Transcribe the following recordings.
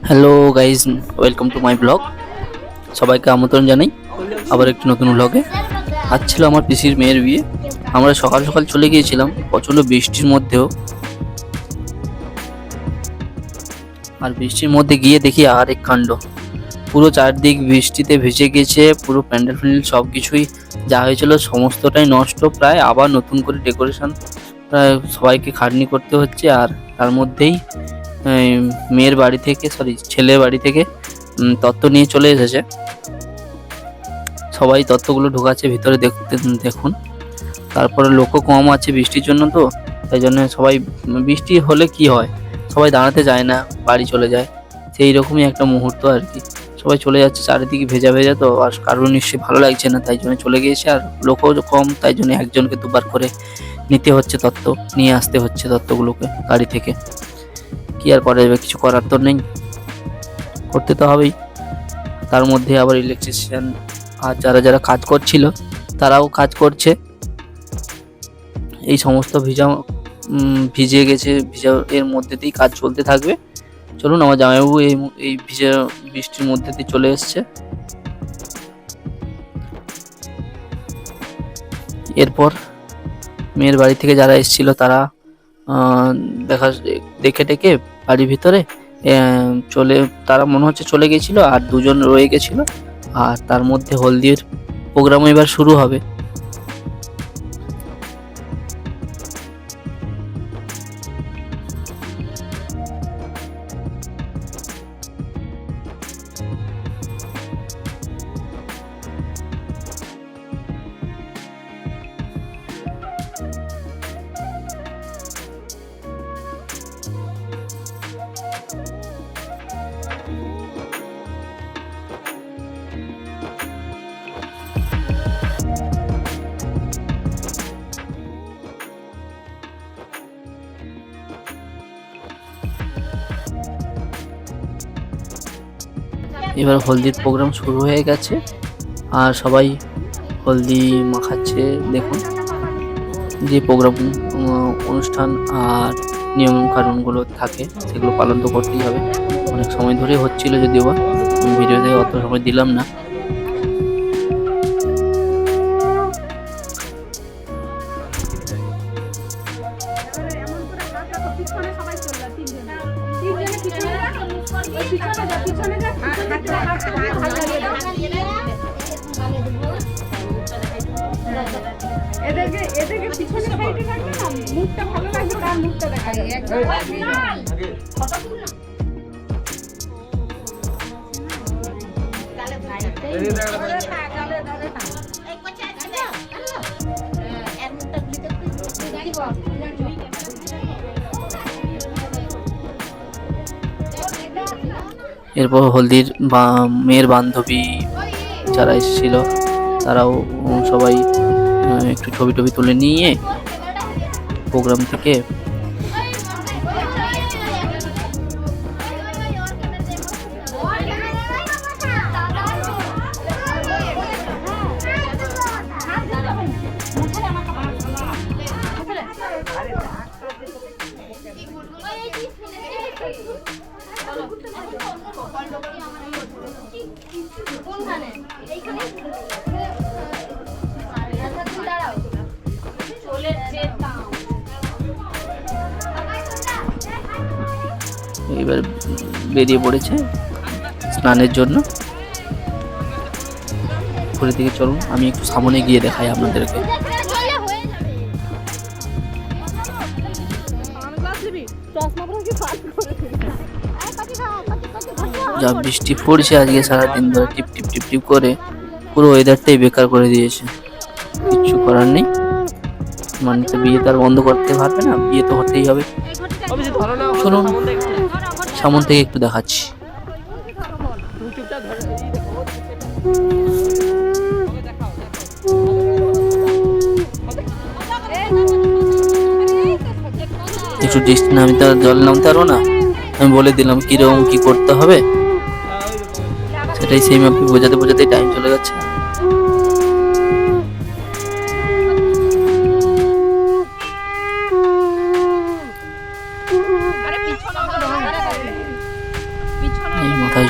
Hello guys, welcome to my blog. সবাইকে আমন্ত্রণ জানাই আবার একটি নতুন ব্লগে। আজ ছিল আমার পিসির মেয়ের বিয়ে। আমরা সকাল সকাল চলে গিয়েছিলাম প্রচণ্ড বৃষ্টির মধ্যেও। আর বৃষ্টির মধ্যে গিয়ে দেখি আর এক কাণ্ড, পুরো চারদিক বৃষ্টিতে ভেসে গেছে। পুরো প্যান্ডেল ফ্যান্ডেল সব কিছুই যা হয়েছিল সমস্তটাই নষ্ট। প্রায় আবার নতুন করে ডেকোরেশন, প্রায় সবাইকে খাটনি করতে হচ্ছে। আর তার মধ্যেই মেয়ের বাড়ি থেকে, ছেলের বাড়ি থেকে তত্ত্ব নিয়ে চলে এসেছে। সবাই তত্ত্বগুলো ঢোকাচ্ছে ভিতরে, দেখুন। তারপরে লোকও কম আছে বৃষ্টির জন্য, তো তাই জন্য সবাই, বৃষ্টি হলে কি হয়, সবাই দাঁড়াতে যায় না, বাড়ি চলে যায়। সেই রকমই একটা মুহূর্ত আর কি। সবাই চলে যাচ্ছে, চারিদিকে ভেজা ভেজা, তো আর কারোর নিশ্চয়ই ভালো লাগছে না, তাই জন্য চলে গিয়েছে। আর লোকও কম, তাই জন্য একজনকে দুবার করে নিতে হচ্ছে তত্ত্ব, নিয়ে আসতে হচ্ছে তত্ত্বগুলোকে গাড়ি থেকে। কি আর করা যাবে, কিছু করার তো নেই, করতে তো হবেই। তার মধ্যে আবার ইলেকট্রিশিয়ান আর যারা যারা কাজ করছিল তারাও কাজ করছে। এই সমস্ত ভিজে গেছে, ভিজা এর মধ্যে দিয়েই কাজ চলতে থাকবে। চলুন, আমার জামাইবাবু এই ভিজা বৃষ্টির মধ্যে দিয়ে চলে এসছে। এরপর মেয়ের বাড়ি থেকে যারা এসেছিল তারা দেখে টেকে বাড়ির ভিতরে তারা মনে হচ্ছে চলে গেছিল, আর দুজন রয়ে গেছিল। আর তার মধ্যে হলদির প্রোগ্রাম এবার শুরু হবে। এবার হলদির প্রোগ্রাম শুরু হয়ে গেছে, আর সবাই হলদি মাখাচ্ছে। দেখুন, যে প্রোগ্রাম, অনুষ্ঠান আর নিয়ম কানুনগুলো থাকে সেগুলো পালন তো করতেই হবে। অনেক সময় ধরে হচ্ছিল, যদিও বা ভিডিওতে অত সময় দিলাম না। এদেরকে পিছনে সাইডে রাখবে না, মুখটা ভালো লাগবে, তার মুখটা দেখা যায় একদম। এরপর হলদির মেয়ের বান্ধবী যারা এসেছিল তারাও সবাই একটু ছবি টবি তুলে নিয়ে প্রোগ্রাম থেকে এবার বেরিয়ে পড়েছে স্নানের জন্য। ঘুরে দিকে চলুন, আমি একটু সামনে গিয়ে দেখাই আপনাদেরকে। যা বৃষ্টি পড়ছে আজকে সারাদিন ধরে, টিপ টিপ টিপ টিপ করে, পুরো ওয়েদারটাই বেকার করে দিয়েছে। কিচ্ছু করার নেই, মানে তো বিয়ে তো আর বন্ধ করতে পারবে না, বিয়ে তো হতেই হবে। শুনুন, সামন থেকে একটু দেখাচ্ছি। একটু ডিস্টেন্স, আমি তো জল নামতে পারবো না, আমি বলে দিলাম কিরকম কি করতে হবে, সেটাই সেই মাপে বোঝাতে বোঝাতে টাইম চলে যাচ্ছে।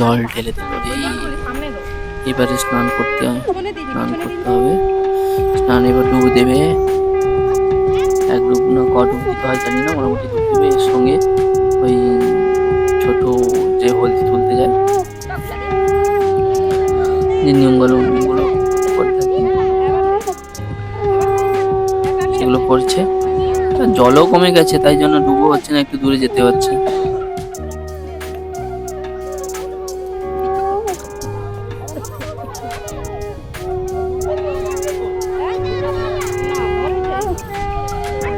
জল ঢেলে দিল রে। সামনে দো এবারে স্নান করতে পিছনে দিদি স্নান পিছনে করতে দিদি হবে। স্নান এবার ডুব দেবে, এক ডুব না ক ডুব দিতে হয় জানি না, মোটামুটি ডুব দেবে। এর সঙ্গে ওই ছোট যে হলদি তুলতে যায় যে নিয়মগুলো করে থাকে সেগুলো করছে। আর জলও কমে গেছে, তাই জন্য ডুবো হচ্ছে না, একটু দূরে যেতে হচ্ছে।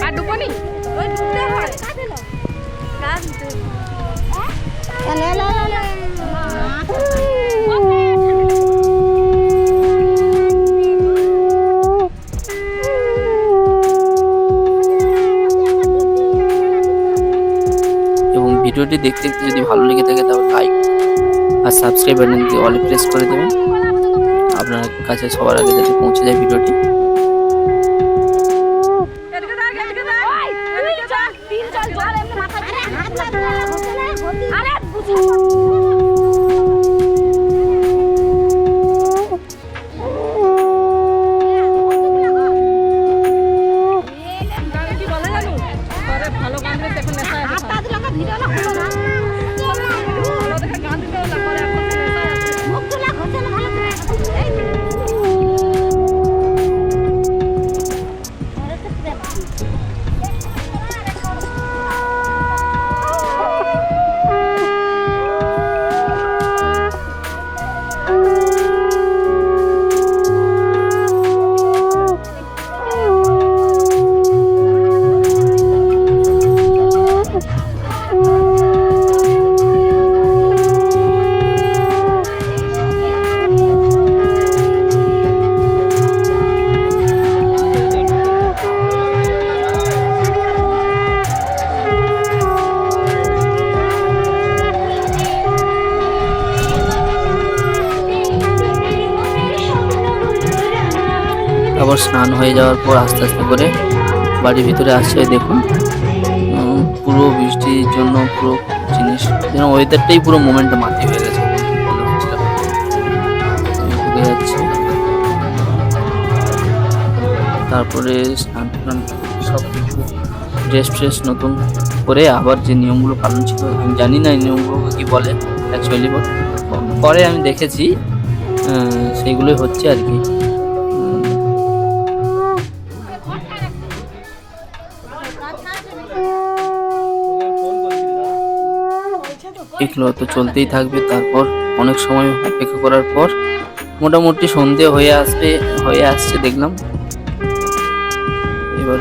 আর ডুবনি ওই ডুবতে হয় এবং ভিডিওটি দেখতে দেখতে যদি ভালো লেগে থাকে তাহলে লাইক আর সাবস্ক্রাইব বাটনটি অল প্রেস করে দেবেন, আপনার কাছে সবার আগে যাতে পৌঁছে যায় ভিডিওটি। ভালো গান দিলে এখন নেশা আছে ভালো দেখে গান দিতে হলো পরে এখন নেশা আছে তারপর স্নান হয়ে যাওয়ার পর আস্তে আস্তে করে বাড়ির ভিতরে আসছে। দেখুন পুরো বৃষ্টির জন্য পুরো জিনিস যেন ওয়েদারটাই পুরো মোমেন্টটা মাটি হয়ে গেছে ঢুকে যাচ্ছে। তারপরে স্নান টান সব কিছু ড্রেস ট্রেস নতুন করে আবার যে নিয়মগুলো পালন ছিল, আমি জানি না এই নিয়মগুলোকে কি বলে অ্যাকচুয়ালি, পরে আমি দেখেছি সেইগুলোই হচ্ছে আর কি। এগুলো তো চলতেই থাকবে। তারপর অনেক সময় অপেক্ষা করার পর মোটামুটি সন্ধে হয়ে আসছে দেখলাম। এবার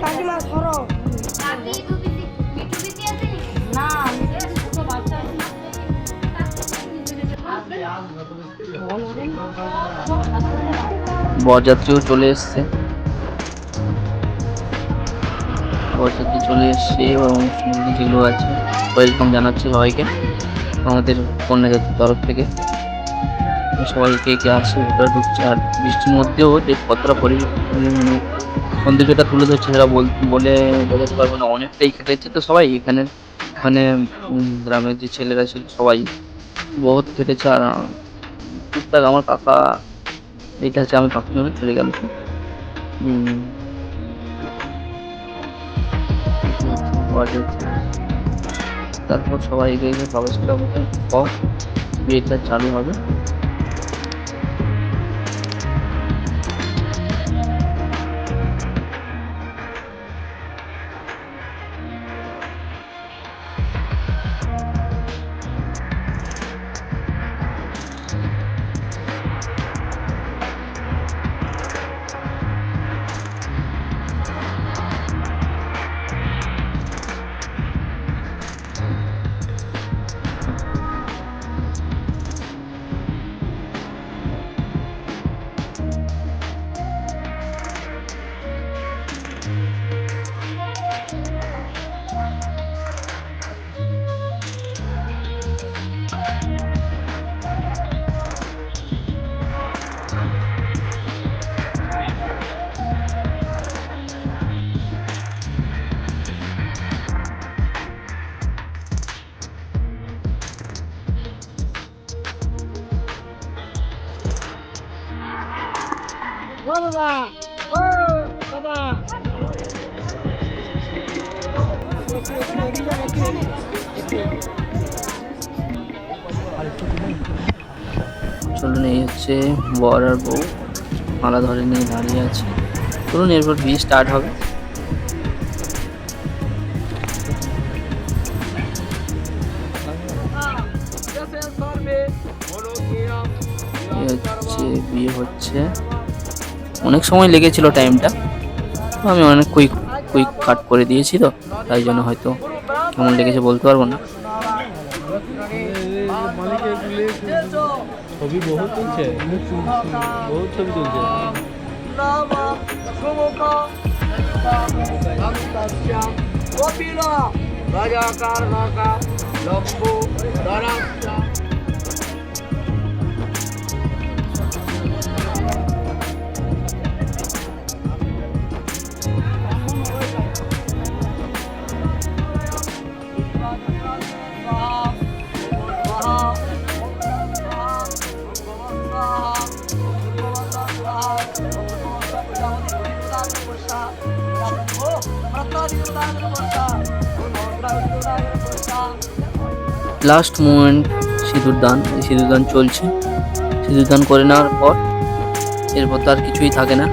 কাকিমা ধরো না বরযাত্রীও চলে এসছে, বরযাত্রী চলে এসছে এবং অনুষ্ঠান যেগুলো আছে ওয়েলকাম জানাচ্ছে সবাইকে আমাদের কন্যাযাত্রীর তরফ থেকে। সবাইকে কে আসছে ভেতরে ঢুকছে, আর বৃষ্টির মধ্যেও যে কতটা সৌন্দর্যটা তুলে ধরছে সেটা বলে বোঝাতে পারবো না। অনেকটাই কেটেছে তো সবাই এখানে, ওখানে গ্রামের যে ছেলেরা ছিল সবাই বহুত কেটেছে। আর টুকটাক আমার কাকা, এইটা হচ্ছে আমি কাকুর জন্য চলে গেল। তারপর সবাই এগিয়ে প্রবেশ করার পর বিয়েটা চালু হবে। চলুন, এই হচ্ছে বর আর বউ মালা ধরে নিয়ে দাঁড়িয়ে আছে। চলুন এরপর বিয়ে স্টার্ট হবে। এই হচ্ছে বিয়ে হচ্ছে। অনেক সময় লেগেছিল টাইমটা, তো আমি অনেক কুইক কুইক কাট করে দিয়েছি, তো তাই জন্য হয়তো কেমন লেগেছে বলতে পারবো না। ছবি বহুত তুলছে, বহুত ছবি তুলছে। লাস্ট মোমেন্ট সিঁদুরদান, এই সিঁদুরদান চলছে। সিঁদুরদান করে নেওয়ার পর এরপর তো আর কিছুই থাকে না।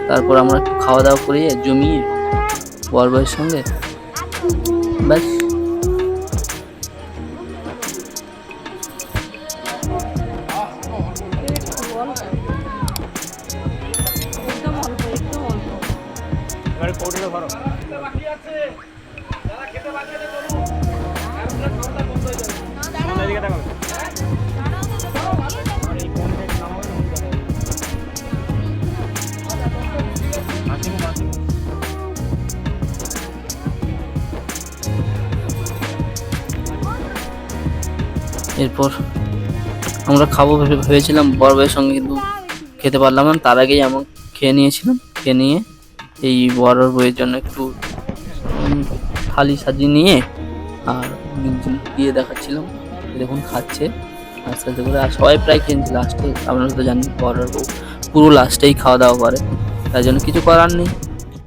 তারপর আমরা একটু খাওয়া দাওয়া করিয়ে জমিয়ে বর বউয়ের সঙ্গে ব্যাস। এরপর আমরা খাবো ভেবেছিলাম বর বউয়ের সঙ্গে, কিন্তু খেতে পারলাম না। তার আগেই আমি খেয়ে নিয়েছিলাম। খেয়ে নিয়ে এই বর আর বউয়ের জন্য একটু থালি সাজিয়ে নিয়ে আর দিয়ে দেখাচ্ছিলাম। দেখুন খাচ্ছে আস্তে আস্তে করে, আর সবাই প্রায় খেয়েছে। লাস্টে আপনারা তো জানেন বর আর বউ পুরো লাস্টেই খাওয়া দাওয়া করে, তাই জন্য কিছু করার নেই।